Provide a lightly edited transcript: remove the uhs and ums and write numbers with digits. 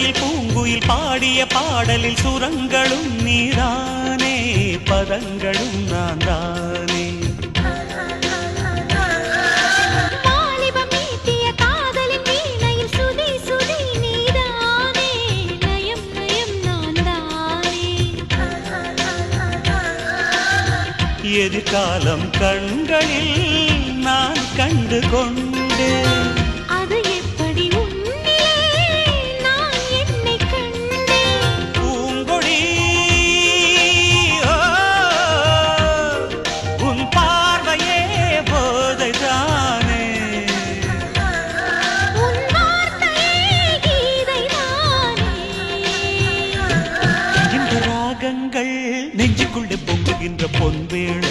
சோலையில் பூங்குயில் பாடிய பாடலில் சுரங்களும் நீதானே, பதங்களும் நான் தானே. வாலிபம் மீட்டிய காதலின் வீணையில் சுதி சுதி நீதானே, லயம் லயம் நான் தானே. எதிர்காலம் கண்களில் நான் கண்டு கொண்டேன். அது எப்படி உன்னிலே நான் என்னை கண்டேன். பூங்கொடி உன் பார்வையே போதைதானே, உன் வார்த்தையே கீதைதானே. இந்த ராகங்கள் நெஞ்சுக்குள்ளே பொங்குகின்ற பொன்வேளை